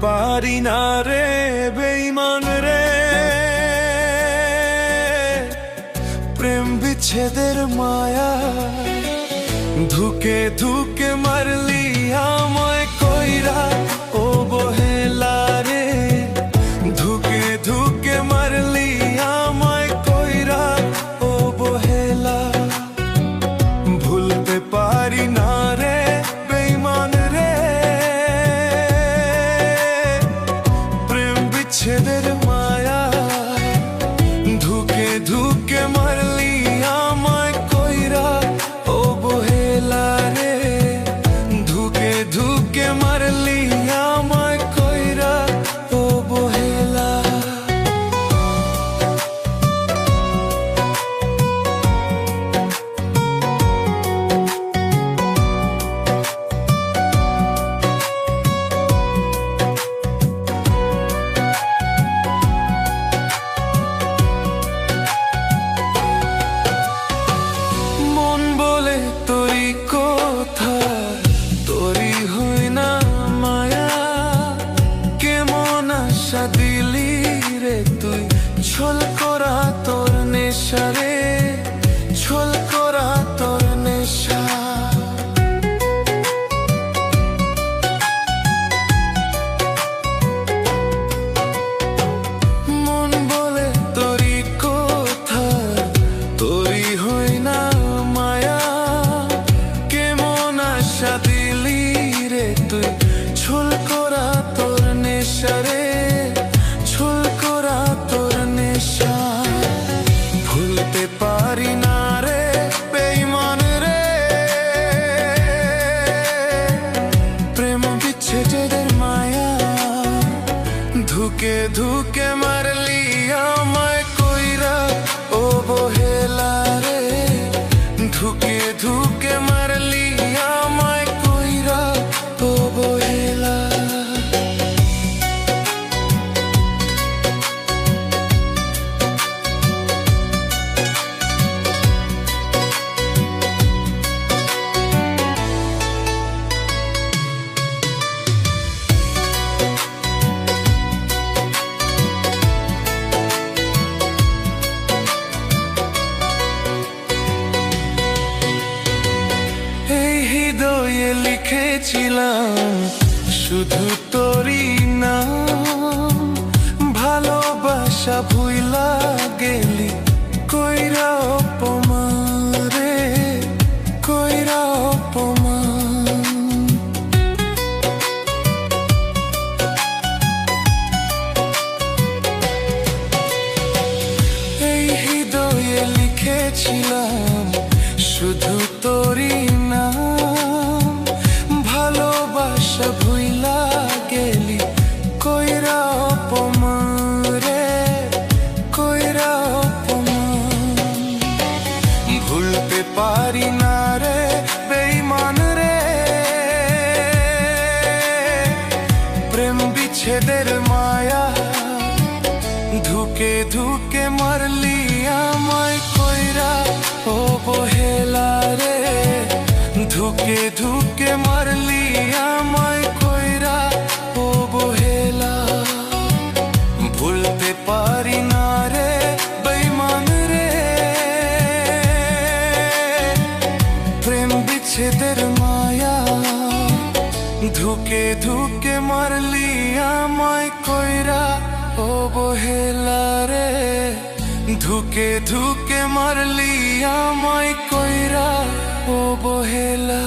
পারি না রে বেঈমান রে, প্রেম বিচ্ছেদের মায়া ধুকে ধুকে মারলি আমায় কইরা ও বহেলা রে, ধুকে ধুকে মারলি আমায় কইরা ও বহেলা। ভুলতে পারি না রে বেঈমান রে, প্রেম বিচ্ছেদের মায়া ধুকে ধুকে মারলি আমায় কইরা ও বহেলা রে, ধুকে ধুকে মারলি আমায় কইরা ও বহেলা। মন বলে তোরি কথা, তোরি হই না মায়া, কেমন আশা দিলি রে তুই, ছল করা তোর নেশা রে, ছল করা তোর নেশা। মন বলে তোরি কথা, তোরি হই না মায়া, কেমন আশা দিলি রে তুই, ছল করা তোর নেশা রে, ছল করা তোর নেশা। ভুলতে পারি না রে বেঈমান রে, প্রেম বিচ্ছেদের মায়া ধুকে ধুকে মারলি আমায় কইরা ও বহেলা রে, ধুকে ধুকে মারলি আমায় কইরা ও বহেলা। এই হৃদয়ে লিখেছিলাম শুধু তোরই নাম, ভালোবাসা ভুইলা গেলি কইরা অপমান রে, কইরা অপমান। এই হৃদয়ে লিখেছিলাম শুধু তোরই নাম, ভালোবাসা ভুইলা গেলি কইরা অপমান রে, কইরা অপমান। ভুলতে পারি না রে বেঈমান রে, প্রেম বিচ্ছেদের মায়া ধুকে ধুকে মারলি আমায় কইরা ও বহেলা রে, ধুকে ধুকে মারলি আমায় কইরা ও বহেলা। ভুলতে পারি না রে বেঈমান রে, প্রেম বিচ্ছেদের মায়া ধুকে ধুকে মারলি আমায় কইরা ও বহেলা রে, ধুকে ধুকে মারলি আমায় কইরা ও বহেলা।